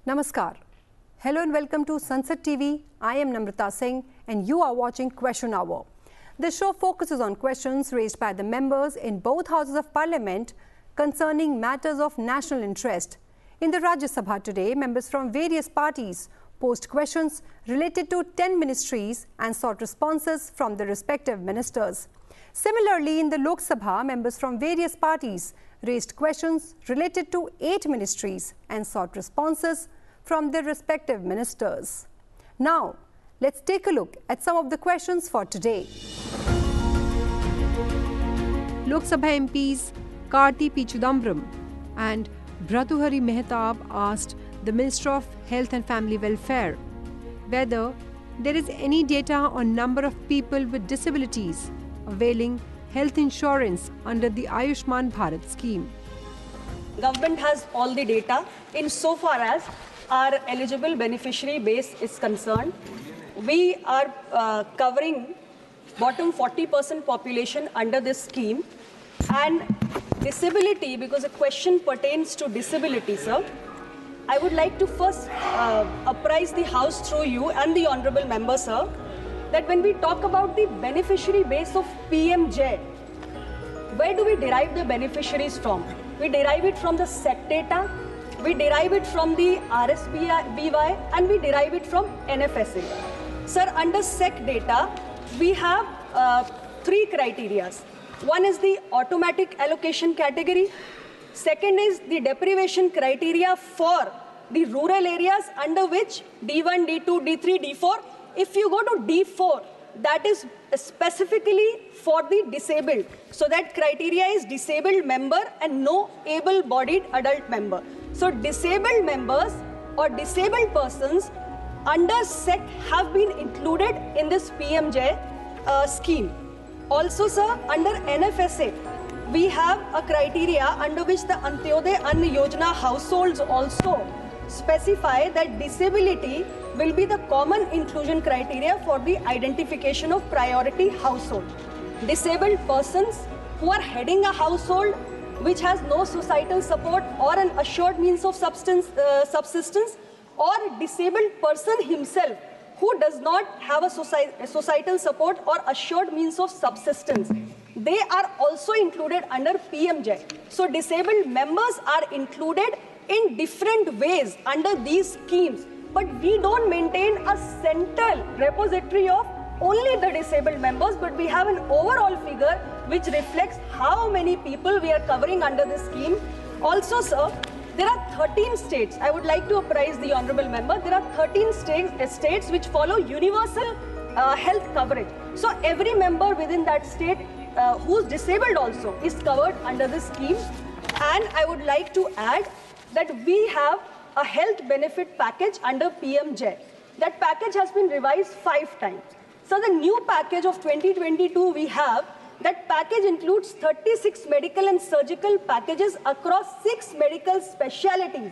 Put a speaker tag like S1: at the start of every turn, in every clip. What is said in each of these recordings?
S1: Namaskar. Hello and welcome to Sansad TV. I am Namrata Singh and you are watching Question Hour. This show focuses on questions raised by the members in both houses of Parliament concerning matters of national interest. In the Rajya Sabha today, members from various parties posed questions related to 10 ministries and sought responses from the respective ministers. Similarly, in the Lok Sabha, members from various parties raised questions related to 8 ministries and sought responses from their respective ministers. Now, let's take a look at some of the questions for today. Lok Sabha MPs Karti P. Chidambaram and Bhratuhari Mehtab asked the Minister of Health and Family Welfare whether there is any data on number of people with disabilities availing health insurance under the Ayushman Bharat scheme.
S2: Government has all the data insofar as our eligible beneficiary base is concerned. We are covering bottom 40% population under this scheme, and disability, because the question pertains to disability, sir. I would like to first apprise the House through you and the honourable member, sir, that when we talk about the beneficiary base of PMJ, where do we derive the beneficiaries from? We derive it from the SEC data, we derive it from the RSBY, and we derive it from NFSA. Sir, under SEC data, we have 3 criteria. One is the automatic allocation category. Second is the deprivation criteria for the rural areas under which D1, D2, D3, D4. If you go to D4, that is specifically for the disabled. So that criteria is disabled member and no able-bodied adult member. So disabled members or disabled persons under SEC have been included in this PMJ scheme. Also, sir, under NFSA, we have a criteria under which the Antyodaya Anna Yojana households also specify that disability will be the common inclusion criteria for the identification of priority household. Disabled persons who are heading a household which has no societal support or an assured means of subsistence, or disabled person himself who does not have a societal support or assured means of subsistence, they are also included under PMJ. So disabled members are included in different ways under these schemes, but we don't maintain a central repository of only the disabled members, but we have an overall figure which reflects how many people we are covering under this scheme. Also, sir, there are 13 states. I would like to apprise the honourable member. There are 13 states which follow universal health coverage. So every member within that state who's disabled also is covered under this scheme. And I would like to add that we have a health benefit package under PMJ. That package has been revised 5 times. So the new package of 2022 we have, that package includes 36 medical and surgical packages across 6 medical specialities,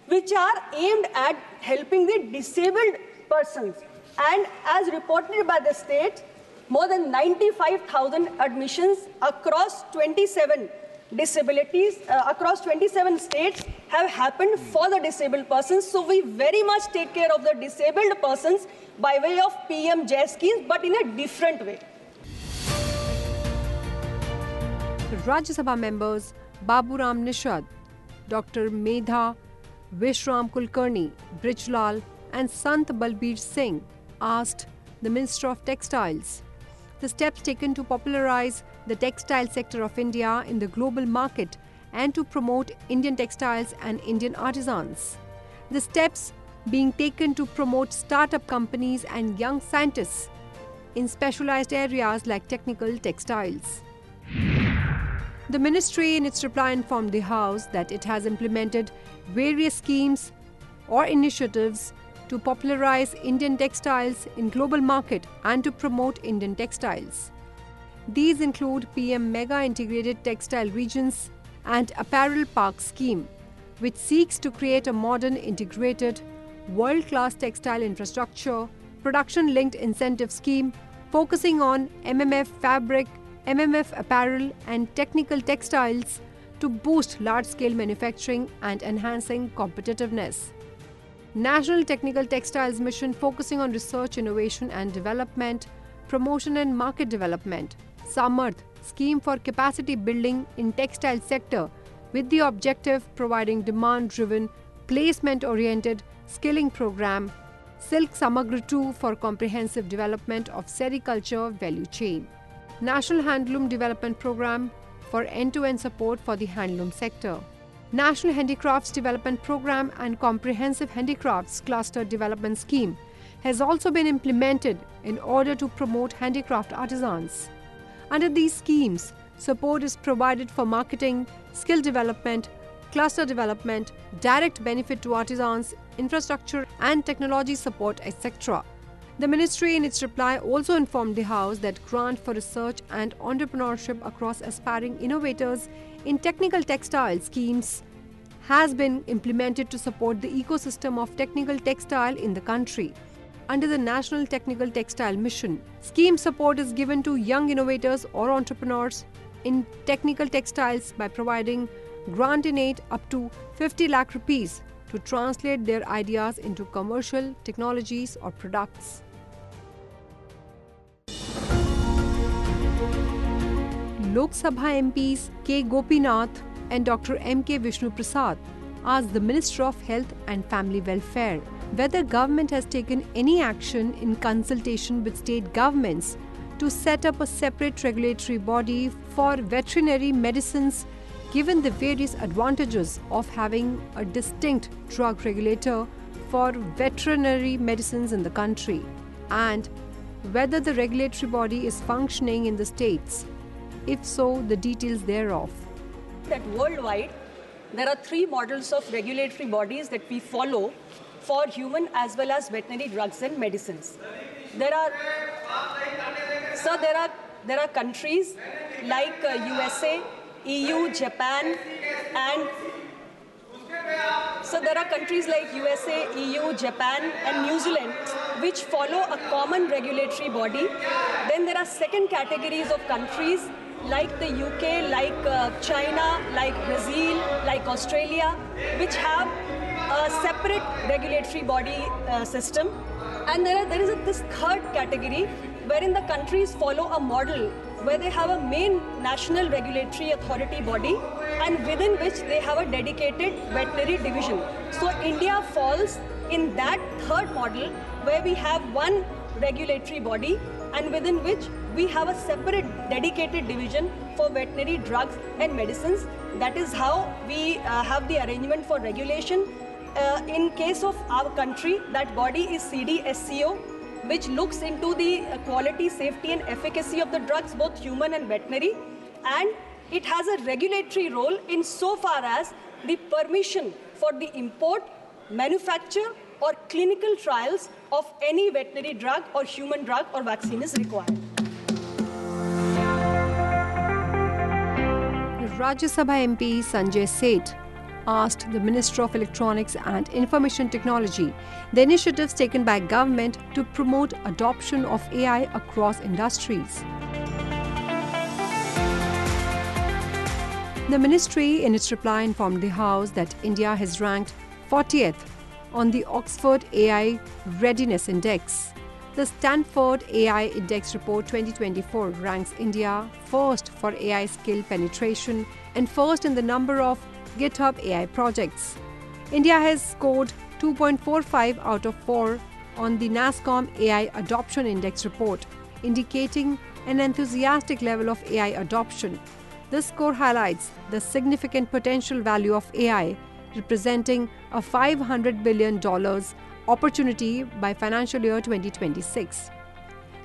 S2: which are aimed at helping the disabled persons. And as reported by the state, more than 95,000 admissions across 27 disabilities, across 27 states have happened for the disabled persons. So we very much take care of the disabled persons by way of PMJ schemes, but in a different way.
S1: Rajya Sabha members Baburam Nishad, Dr. Medha Vishram Kulkarni, Brijlal and Sant Balbir Singh asked the Minister of Textiles the steps taken to popularize the textile sector of India in the global market and to promote Indian textiles and Indian artisans. The steps being taken to promote startup companies and young scientists in specialized areas like technical textiles. The ministry in its reply informed the House that it has implemented various schemes or initiatives to popularize Indian textiles in global market and to promote Indian textiles. These include PM Mega Integrated Textile Regions and Apparel Park Scheme, which seeks to create a modern, integrated, world-class textile infrastructure, production-linked incentive scheme focusing on MMF fabric, MMF apparel and technical textiles to boost large-scale manufacturing and enhancing competitiveness. National Technical Textiles Mission focusing on research, innovation and development, promotion and market development. Samarth scheme for capacity building in textile sector with the objective providing demand-driven, placement-oriented skilling program. Silk Samagra 2 for comprehensive development of sericulture value chain. National Handloom Development Program for end-to-end support for the handloom sector. National Handicrafts Development Program and Comprehensive Handicrafts Cluster Development Scheme has also been implemented in order to promote handicraft artisans. Under these schemes, support is provided for marketing, skill development, cluster development, direct benefit to artisans, infrastructure and technology support, etc. The ministry in its reply also informed the House that grant for research and entrepreneurship across aspiring innovators in technical textile schemes has been implemented to support the ecosystem of technical textile in the country. Under the National Technical Textile Mission, scheme support is given to young innovators or entrepreneurs in technical textiles by providing grant in aid up to 50 lakh rupees to translate their ideas into commercial technologies or products. Lok Sabha MPs K. Gopinath and Dr. M. K. Vishnu Prasad asked the Minister of Health and Family Welfare whether government has taken any action in consultation with state governments to set up a separate regulatory body for veterinary medicines, given the various advantages of having a distinct drug regulator for veterinary medicines in the country, and whether the regulatory body is functioning in the states. If so, the details thereof.
S2: That worldwide, there are 3 models of regulatory bodies that we follow for human as well as veterinary drugs and medicines. There are countries like USA, EU, Japan, and New Zealand which follow a common regulatory body. Then there are second categories of countries like the UK, like China, like Brazil, like Australia, which have a separate regulatory body system. And there is this third category wherein the countries follow a model where they have a main national regulatory authority body and within which they have a dedicated veterinary division. So India falls in that third model where we have one regulatory body and within which we have a separate dedicated division for veterinary drugs and medicines. That is how we have the arrangement for regulation. In case of our country, that body is CDSCO, which looks into the quality, safety and efficacy of the drugs, both human and veterinary. And it has a regulatory role in so far as the permission for the import, manufacture or clinical trials of any veterinary drug or human drug or vaccine is required.
S1: Rajya Sabha MP Sanjay Seth asked the Minister of Electronics and Information Technology the initiatives taken by government to promote adoption of AI across industries. The ministry in its reply informed the House that India has ranked 40th on the Oxford AI Readiness Index. The Stanford AI Index Report 2024 ranks India first for AI skill penetration and first in the number of GitHub AI projects. India has scored 2.45 out of 4 on the NASSCOM AI Adoption Index report, indicating an enthusiastic level of AI adoption. This score highlights the significant potential value of AI, representing a $500 billion opportunity by financial year 2026.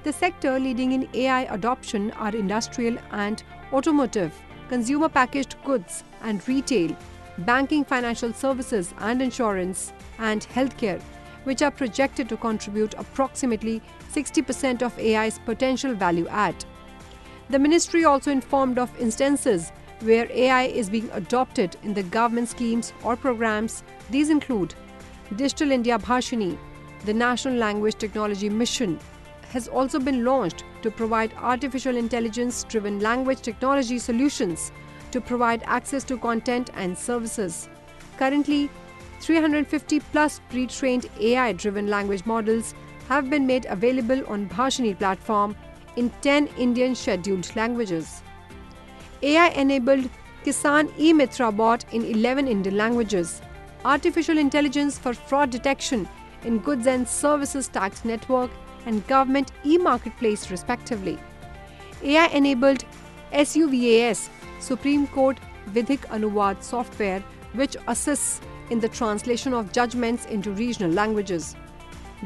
S1: The sector leading in AI adoption are industrial and automotive, consumer packaged goods and retail, banking, financial services and insurance, and healthcare, which are projected to contribute approximately 60% of AI's potential value add. The ministry also informed of instances where AI is being adopted in the government schemes or programs. These include Digital India Bhashini. The National Language Technology Mission has also been launched to provide artificial intelligence-driven language technology solutions to provide access to content and services. Currently, 350 plus pre-trained AI-driven language models have been made available on Bhashini platform in 10 Indian scheduled languages. AI-enabled Kisan e-Mitra bot in 11 Indian languages, artificial intelligence for fraud detection in goods and services tax network and government e-marketplace respectively. AI-enabled SUVAS, Supreme Court Vidhik Anuvad software, which assists in the translation of judgments into regional languages.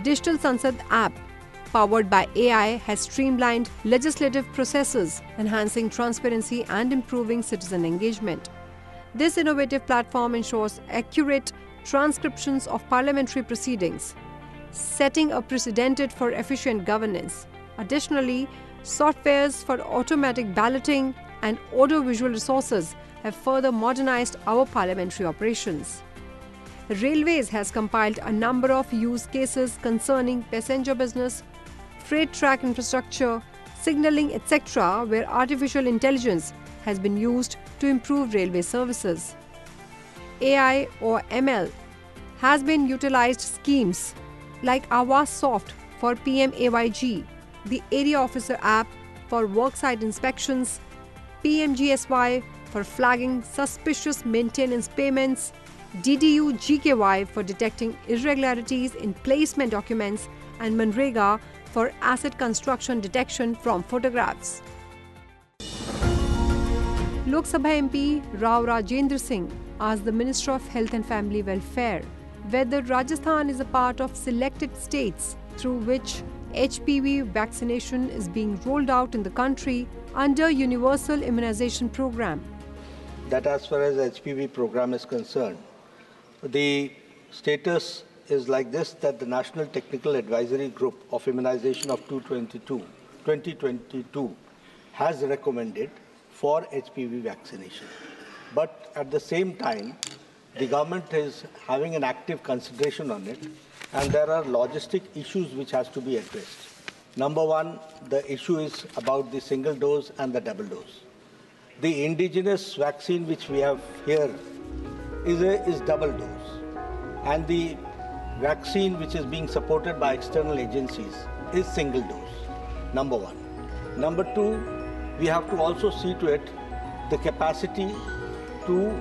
S1: Digital Sansad app, powered by AI, has streamlined legislative processes, enhancing transparency and improving citizen engagement. This innovative platform ensures accurate transcriptions of parliamentary proceedings, setting a precedent for efficient governance. Additionally, softwares for automatic balloting and audiovisual resources have further modernized our parliamentary operations. Railways has compiled a number of use cases concerning passenger business, freight track infrastructure, signaling, etc., where artificial intelligence has been used to improve railway services. AI or ML has been utilized schemes like Awas Soft for PMAYG, the Area Officer app for worksite inspections, PMGSY for flagging suspicious maintenance payments, DDU GKY for detecting irregularities in placement documents, and Manrega for asset construction detection from photographs. Lok Sabha MP Rao Rajendra Singh asked the Minister of Health and Family Welfare whether Rajasthan is a part of selected states through which HPV vaccination is being rolled out in the country under Universal Immunization Program.
S3: That as far as HPV program is concerned, the status is like this, that the National Technical Advisory Group of Immunization of 2022 has recommended for HPV vaccination. But at the same time, the government is having an active consideration on it, and there are logistic issues which has to be addressed. Number one, the issue is about the single dose and the double dose. The indigenous vaccine which we have here is double dose, and the vaccine which is being supported by external agencies is single dose, number one. Number two, we have to also see to it the capacity to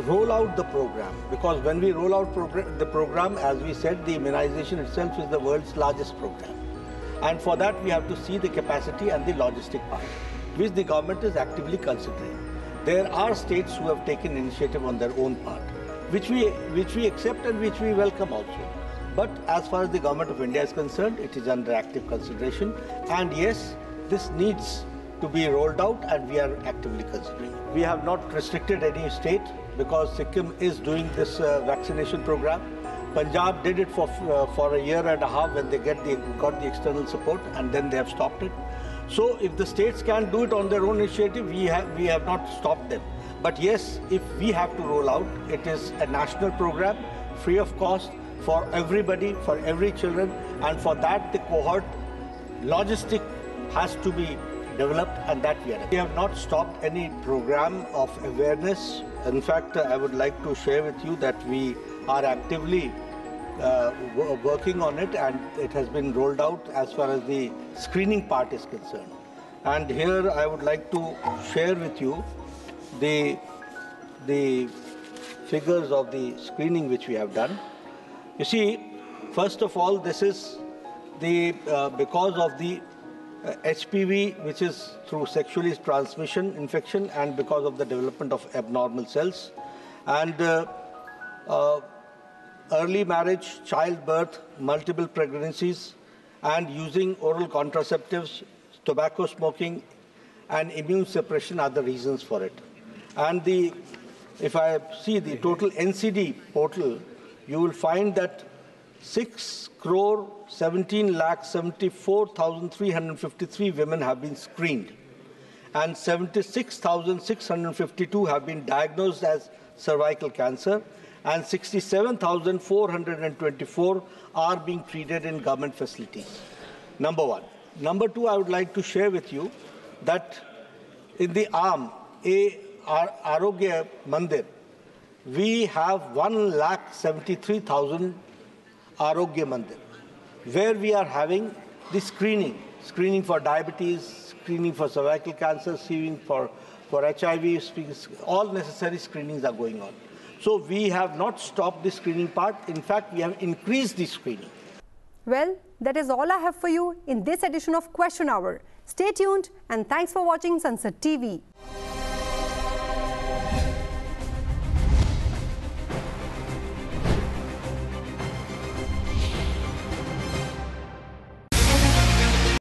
S3: roll out the program, because when we roll out the program, as we said, the immunization itself is the world's largest program. And for that, we have to see the capacity and the logistic part, which the government is actively considering. There are states who have taken initiative on their own part, which we accept and which we welcome also. But as far as the Government of India is concerned, it is under active consideration. And yes, this needs to be rolled out, and we are actively considering. We have not restricted any state because Sikkim is doing this vaccination program. Punjab did it for a year and a half when they got the external support, and then they have stopped it. So if the states can do it on their own initiative, we have not stopped them. But yes, if we have to roll out, it is a national program, free of cost, for everybody, for every children, and for that the cohort logistic has to be developed, and that we are doing. We have not stopped any program of awareness. In fact, I would like to share with you that we are actively working on it, and it has been rolled out as far as the screening part is concerned. And here I would like to share with you the figures of the screening which we have done. You see, first of all, this is the because of the HPV, which is through sexually transmission infection, and because of the development of abnormal cells, and early marriage, childbirth, multiple pregnancies, and using oral contraceptives, tobacco smoking, and immune suppression are the reasons for it. And if I see the total NCD portal, you will find that 6,17,74,353 women have been screened, and 76,652 have been diagnosed as cervical cancer, and 67,424 are being treated in government facilities. Number one. Number two, I would like to share with you that in the arm, Arogya Mandir, we have 1,73,000 Arogya Mandir, where we are having the screening for diabetes, screening for cervical cancer, screening for HIV, all necessary screenings are going on. So we have not stopped the screening part. In fact, we have increased the screening.
S1: Well, that is all I have for you in this edition of Question Hour. Stay tuned and thanks for watching Sansad TV.